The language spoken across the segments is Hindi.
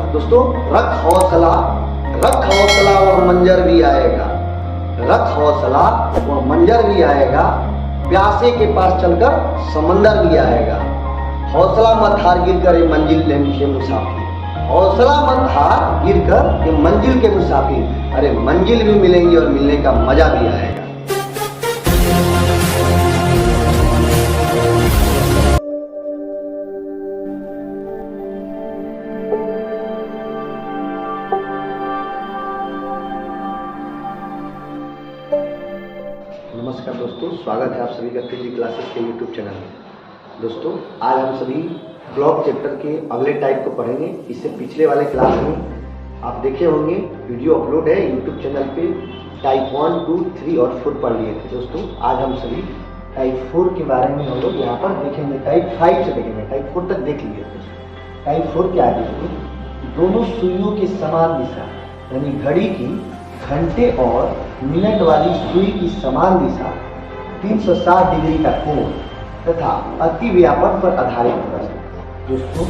दोस्तों, रख हौसला और मंजर भी आएगा। रख हौसला और मंजर भी आएगा, प्यासे के पास चलकर समंदर भी आएगा। हौसला मत हार गिर कर मंजिल के मुसाफिर, हौसला मत हार गिर कर मंजिल के मुसाफिर। अरे मंजिल भी मिलेंगी और मिलने का मजा भी आएगा। नमस्कार दोस्तों, स्वागत है आप सभी का केजी क्लासेस के यूट्यूब चैनल में। दोस्तों, आज हम सभी ब्लॉग चैप्टर के अगले टाइप को पढ़ेंगे। इससे पिछले वाले क्लास में आप देखे होंगे, वीडियो अपलोड है यूट्यूब चैनल पे। टाइप 1, 2, 3 और 4 पढ़ लिए थे। दोस्तों, आज हम सभी टाइप 4 के बारे में हम लोग यहाँ पर देखेंगे। टाइप 5 से देखेंगे, टाइप 4 तक देख लिए थे। टाइप 4 क्या है? दोनों सुइयों की समान दिशा, यानी घड़ी की घंटे और मिनट वाली सुई की समान दिशा, 360 डिग्री का कोण तथा अति व्यापन पर आधारित प्रश्न। दोस्तों,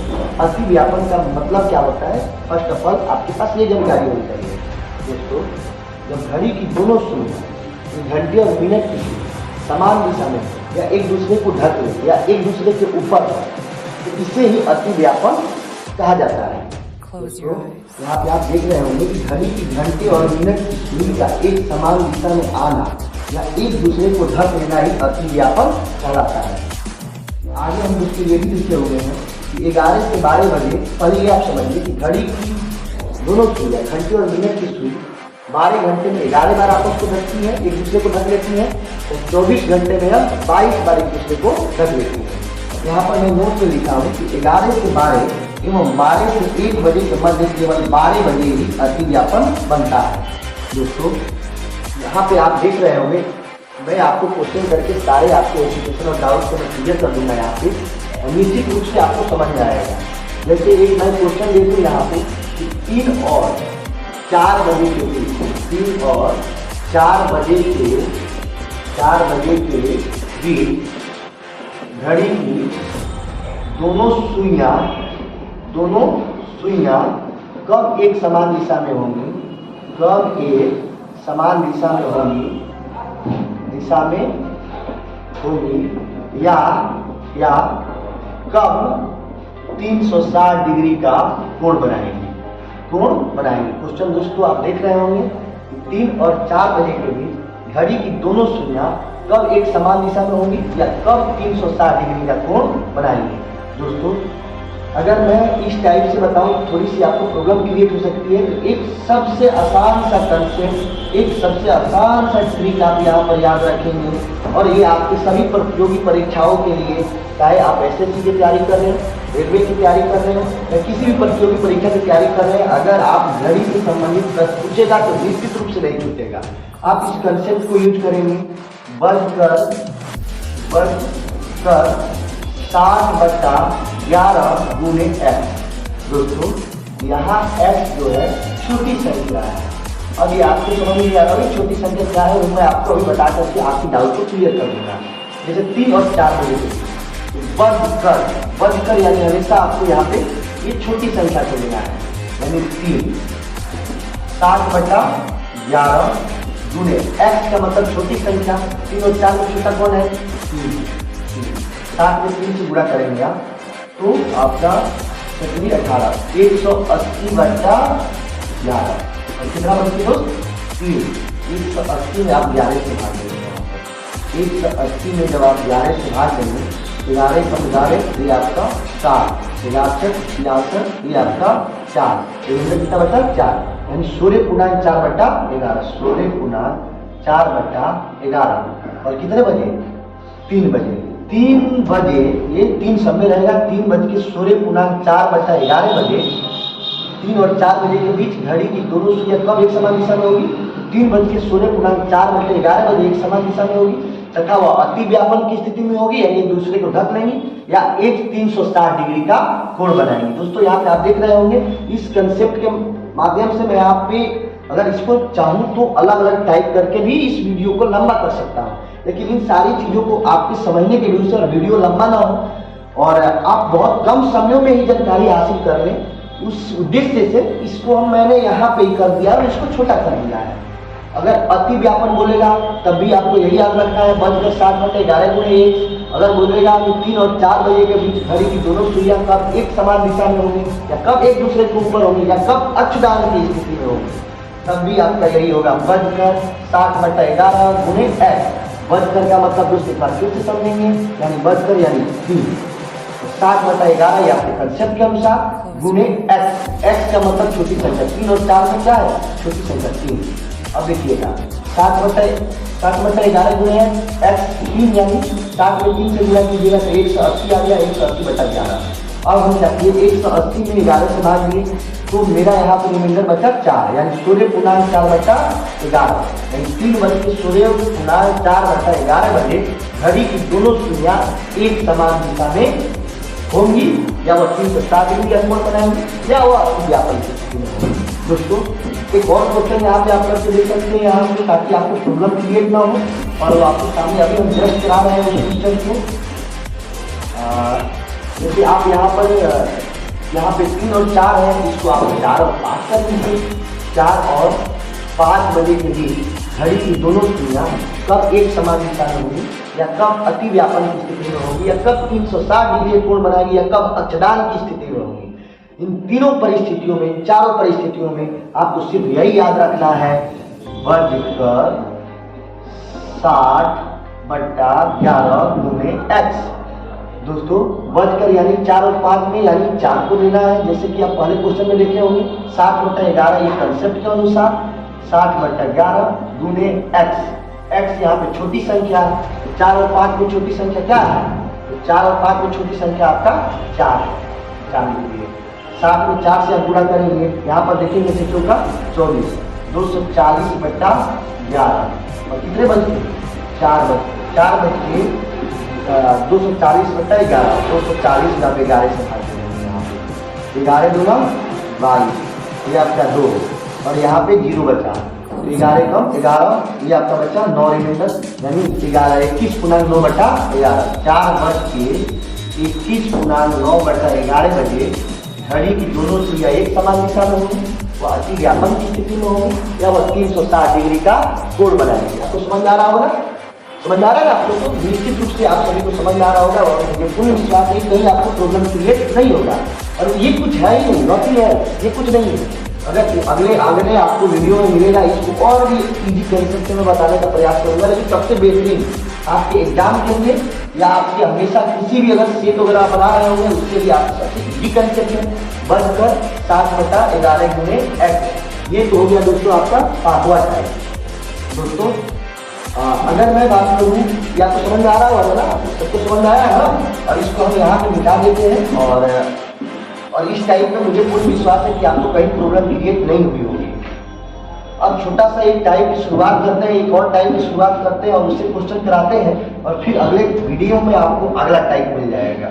अति व्यापन का मतलब क्या होता है? फर्स्ट ऑफ ऑल आपके पास ये जानकारी होनी चाहिए। दोस्तों, जब घड़ी की दोनों सुई घंटे और मिनट की सुई समान दिशा में या एक दूसरे को ढक ले या एक दूसरे के ऊपर हो, तो इसे ही अति व्यापन कहा जाता है। दोस्तों, यहाँ पे आप देख रहे होंगे कि घड़ी की घंटे और मिनट की सुई का एक समान दिशा में आना या एक दूसरे को ढक लेना ही अति व्यापन कहलाता है। आगे हम दोस्तों ये भी लिखे हुए हैं कि 11 से 12 बजे, पहले ये आप समझिए कि घड़ी की दोनों सुई घंटे और मिनट की सुई 12 घंटे में 11 बार आपस को ढकती है, एक दूसरे को ढक लेती है, और 24 घंटे में हम 22 बार एक दूसरे को ढक लेती है। यहाँ पर मैं नोट में लिखा हूँ कि 11 से 12 एवं 12 से 1 बजे के मध्य केवल 12 बजे ही अति व्यापन बनता है। दोस्तों, यहाँ पे आप देख रहे होंगे, मैं आपको क्वेश्चन करके सारे आपके एजुकेशन और डाउट को मैं क्लियर कर दूंगा यहाँ पे, और निश्चित रूप से आपको समझ में आएगा। जैसे एक मैं क्वेश्चन दे दूँ यहाँ पे कि 3 और 4 बजे के बीच, 3 और 4 बजे के बीच घड़ी की दोनों सुइयां कब एक समान दिशा में होंगी? कब एक समान दिशा में होंगी या कब 360 डिग्री का कोण बनाएंगे? क्वेश्चन दोस्तों आप देख रहे होंगे, 3 और 4 बजे के बीच घड़ी की दोनों सुइयां कब एक समान दिशा में होंगी या कब 360 डिग्री का कोण बनाएंगे? दोस्तों, अगर मैं इस टाइप से बताऊं थोड़ी सी आपको प्रॉब्लम क्रिएट हो सकती है। तो एक सबसे आसान सा कंसेप्ट, एक सबसे आसान सा ट्रिक आप यहाँ पर याद रखेंगे, और ये आपके सभी प्रतियोगी परीक्षाओं के लिए, चाहे आप एसएससी की तैयारी कर रहे हैं, रेलवे की तैयारी कर रहे हैं या किसी भी प्रतियोगी परीक्षा की तैयारी कर रहे हैं, अगर आप घड़ी से संबंधित प्रश्न पूछेगा तो निश्चित रूप से नहीं छूटेगा। आप इस कंसेप्ट को यूज करेंगे, बढ़कर 60/11 गुणे x। दोस्तों, यहाँ x जो है छोटी संख्या है। अब ये आपको समझ में आ रहा है छोटी संख्या क्या है, वो मैं आपको अभी बता करके आपकी डाउट को क्लियर कर दूंगा। जैसे 3 और 4 बजे बढ़कर यानी हमेशा आपको यहाँ पे ये छोटी संख्या को लेना है, यानी 3 60/11 गुणे x का मतलब छोटी संख्या। 3 और 4 में छोटा कौन है? 3। 7 में 3 से गुणा करेंगे आप तो आपका 18 180/11 और कितना बचती दोस्त? 3। 180 में आप 11 से भाग देंगे। 180 में जब आप 11 से भाग देंगे, 11 पर 11 ये आपका 7, 66 ये आपका 4, कितना बचा? 4, यानी 16×4/11, 16×4/11। और कितने बजे? 3 बजे। 3 बजे ये 3 समय रहेगा, 3:16×4/11 बजे, 3 और 4 बजे के बीच घड़ी की दोनों सुइयां कब एक समान दिशा में होगी? 3:16×4/11 बजे एक समान दिशा में होगी, तथा वह अति व्यापन की स्थिति में होगी, यानी एक दूसरे को ढक लेंगी या एक 360 डिग्री का कोण बनाएंगे। दोस्तों, यहाँ पे आप देख रहे होंगे, इस कंसेप्ट के माध्यम से मैं आप पे अगर इसको चाहूँ तो अलग अलग टाइप करके भी इस वीडियो को लंबा कर सकता हूँ, लेकिन इन सारी चीज़ों को आपके समझने के लिए और वीडियो लंबा ना हो और आप बहुत कम समय में ही जानकारी हासिल कर लें, उस उद्देश्य से इसको मैंने यहाँ पे ही कर दिया और इसको छोटा कर दिया है। अगर अति व्यापन बोलेगा तब भी आपको यही याद रखना है, बजकर 60/11 गुणे 1। अगर बोलेगा कि 3 और 4 बजे के बीच घड़ी की दोनों सुइयां कब एक समान दिशा में होंगी, या कब एक दूसरे के ऊपर होंगी, या कब अक्षदान की स्थिति में होंगी, तब भी आपका यही होगा, बजकर 60/11 गुणे x। बजकर का मतलब दोस्तों एक बार फिर से समझेंगे, यानी बजकर यानी 3, 60/11 ये आपके कंसेप्ट के अनुसार गुणे x। x का मतलब छोटी संख्या, 3 और 4 में क्या है, छोटी संख्या 3। अब देखिएगा 60/11 गुणे x 3, यानी 60 में 3 से गुणा कीजिएगा तो 180 आ गया, 180/11। अब हम क्या किए, 180 में 11 से भाग दिए तो मेरा यहाँ पर रिमाइंडर बचा 4, यानी 16.4/11, यानी 3:16.4/11 बजे घड़ी की दोनों सुइयां एक समान दिशा में होंगी, या वह 360 डिग्री का कोण बनाएंगे या वह व्यापन की स्थिति में होंगी। दोस्तों एक और क्वेश्चन यहाँ पे आप करके देख सकते हैं यहाँ पे, ताकि आपको प्रॉब्लम क्रिएट ना हो, और वो आपके सामने अभी हम जस्ट करा रहे हैं पिक्चर को। जैसे आप यहाँ पे 3 और 4 है, इसको आप 4 और 5 कर लीजिए। 4 और 5 बजे के बीच घड़ी की दोनों सुइयां कब एक समान दिशा में होंगी, या कब अति व्यापन की स्थिति में होगी, या कब 360 डिग्री कोण बनाएगी, या कब अक्षदान की स्थिति में होगी। इन तीनों परिस्थितियों में, चारों परिस्थितियों में आपको सिर्फ यही याद रखना है, बजकर 60/11 गुणे x। दोस्तों बजकर यानी 4 और 5 में, यानी 4 को लेना है, जैसे कि आप पहले क्वेश्चन में देखे होंगे, 60/11 ये कंसेप्ट के अनुसार 60/11 गुणे x। x यहाँ पे छोटी संख्या है, तो 4 और 5 में छोटी संख्या क्या है, तो 4 और 5 में छोटी संख्या आपका 4 है। 4 लिखिए, 60 में 4 से आप गुणा करेंगे, यहाँ पर देखेंगे बच्चों का 24, 240/11, और कितने बज गए, 4 बज के 240/11, 240/11 से भाग देंगे। यहाँ पे 11 दूना 22, ये आपका 2, और यहाँ पे 0 बचा, तो 11 कम 11, ये आपका बचा 9 रिमाइंडर, यानी 21.9/11। 4 बज के 21.9/11 बजे घड़ी की दोनों सुइयां एक समान दिशा में होंगी, वह अति व्यापन की स्थिति में होंगी, या वह 360 डिग्री का कोण बनाएंगे। आपको समझ आ रहा होगा, समझ आ रहा है आपको, तो निश्चित रूप से आप सभी को समझ आ रहा होगा, और मुझे पूर्ण विश्वास है कहीं आपको प्रॉब्लम क्रिएट नहीं होगा। और ये कुछ है ही नहीं, नॉट है, ये कुछ नहीं है। अगर अगले आपको वीडियो में मिलेगा, इसको और भी इजी कंसेप्ट में बताने का प्रयास करूंगा, लेकिन सबसे बेहतरीन आपके एग्जाम के लिए, या आपके हमेशा किसी भी अगर सेट वगैरह बना रहे होंगे, उसके लिए आप सबसे इजी कंसेप्ट है, बजकर 60/11 गुणे x। ये तो हो गया दोस्तों आपका 5वां टाइप। दोस्तों अगर मैं बात करूँ, या तो समझ आ रहा होगा ना, सबको समझ आया है ना, और इसको हम यहाँ पे मिटा देते हैं, और इस टाइप में मुझे पूर्ण विश्वास है कि आपको कहीं प्रॉब्लम क्रिएट नहीं हुई होगी। अब छोटा सा एक टाइप की शुरुआत करते हैं, एक और टाइप की शुरुआत करते हैं, और उससे क्वेश्चन कराते हैं, और फिर अगले वीडियो में आपको अगला टाइप मिल जाएगा।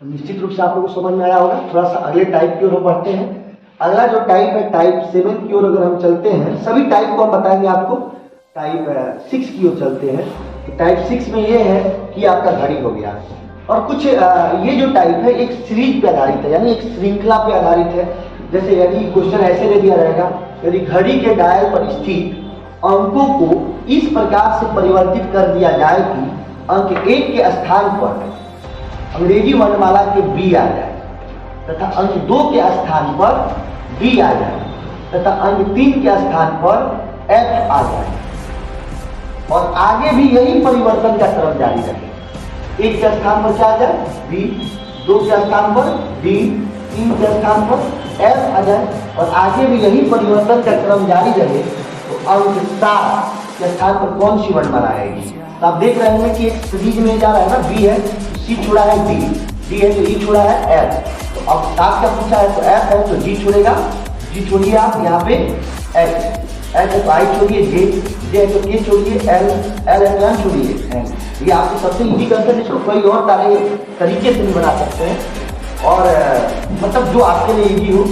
निश्चित रूप से आप लोगों को समझ में आया होगा। थोड़ा सा अगले टाइप की ओर बढ़ते हैं। अगला जो टाइप है, टाइप 7 की ओर अगर हम चलते हैं, सभी टाइप को हम बताएंगे आपको, टाइप 6 की ओर चलते हैं। तो टाइप 6 में ये है कि आपका घड़ी हो गया, और कुछ ये जो टाइप है एक सीरीज पे आधारित है, यानी एक श्रृंखला पे आधारित है। जैसे यदि क्वेश्चन ऐसे दे दिया रहेगा, यदि घड़ी के डायल पर स्थित अंकों को इस प्रकार से परिवर्तित कर दिया जाए कि अंक 1 के स्थान पर अंग्रेजी वर्णमाला के बी आ जाए, तथा अंक 2 के स्थान पर डी आ जाए, तथा अंक 3 के स्थान पर एफ आ जाए, और आगे भी यही परिवर्तन का क्रम जारी रहे। 1 के स्थान पर क्या आ जाए, बी, 2 के स्थान पर डी, 3 के स्थान पर एफ आ जाए, और आगे भी यही परिवर्तन का क्रम जारी रहे, तो अंक 7 के स्थान पर कौन सी वर्णमाला आएगी। तो आप देख रहे हैं कि एक सीरीज में जा रहा है ना, बी है, सी छोड़ा है डी, डी है तो ई छोड़ा है एफ। तो अब 7 का पूछा है तो एफ है तो जी छोड़ेगा, जी छोड़िए आप यहाँ पे एच, एच है तो आई छोड़िए जे, जे है तो के छोड़िए एल, एल है तो एम छोड़िए एन। ये आपको सबसे इजी कंसेप्ट, इसको कोई और तरीके से नहीं बना सकते हैं, और मतलब जो आपके लिए इजी हो,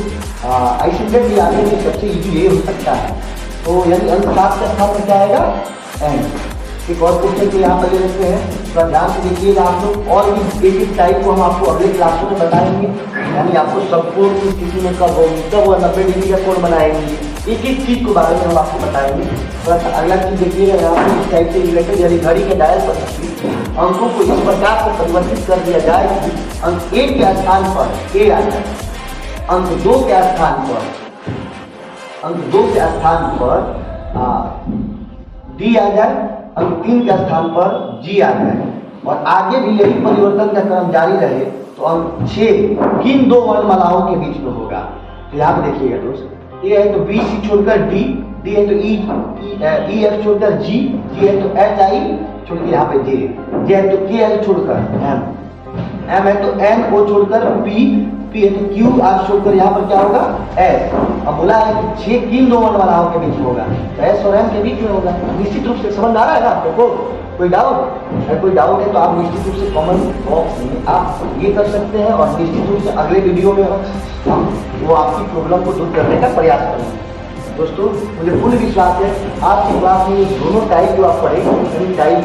आइसोलेट भी आपके लिए सबसे इजी ये हो सकता है। तो यानी अनुपात के स्थान में क्या आएगा एन। एक और क्वेश्चन के यहाँ पर ले लेते हैं, थोड़ा ध्यान से देखिएगा आप लोग। और भी एक टाइप को हम आपको अगले क्लासों में बताएंगे, यानी आपको सब कोण की स्थिति में कब होगी, कब वो 90 डिग्री का कोण बनाएंगे, एक एक चीज के बारे में हम आपको बताएंगे। थोड़ा सा अगला चीज देखिएगा यहाँ पर इस टाइप से रिलेटेड, यानी घड़ी के डायल पर अंकों को इस प्रकार से परिवर्तित कर दिया जाए कि अंक 1 के स्थान पर ए आ जाए, अंक 2 के स्थान पर डी आ जाए, अंक 3 के स्थान पर जी आ जाए, और आगे भी यही परिवर्तन का क्रम जारी रहे तो अंक 6 किन दो वर्णमालाओं के बीच में होगा। तो यहाँ पे देखिएगा दोस्त, ए है तो बी सी छोड़कर डी, डी है तो ई एफ छोड़कर जी, जी है तो एच आई छोड़ के यहाँ पे जे, जे है तो के एल छोड़कर एम, एम है तो एन ओ छोड़कर पी, पी है तो क्यू आर छोड़कर यहाँ पर क्या होगा एस। अब बोला है कि 6 किन दो वर्णमालाओं के बीच में होगा, तो एस और एम के बीच में होगा। निश्चित रूप से समझ आ रहा है ना आपको? कोई डाउट? अगर कोई डाउट है तो आप निश्चित रूप से कमेंट बॉक्स में आप ये कर सकते हैं, और निश्चित रूप से अगले वीडियो में हम वो आपकी प्रॉब्लम को दूर करने का प्रयास करेंगे। दोस्तों मुझे पूर्ण विश्वास है आपकी क्लास में ये दोनों टाइप जो आप पढ़ेंगे, टाइप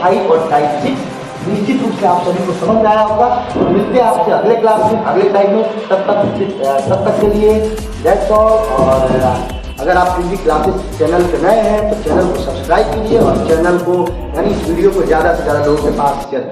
5 और टाइप 6, निश्चित रूप से आप सभी को समझ में आया होगा। तो मिलते हैं आपसे अगले क्लास में, अगले टाइप में। तब तक के लिए दैट्स ऑल। और अगर आप किसी क्लासेस चैनल पे नए हैं तो चैनल को सब्सक्राइब कीजिए, और चैनल को यानी इस वीडियो को ज़्यादा से ज़्यादा लोगों के पास शेयर कीजिए।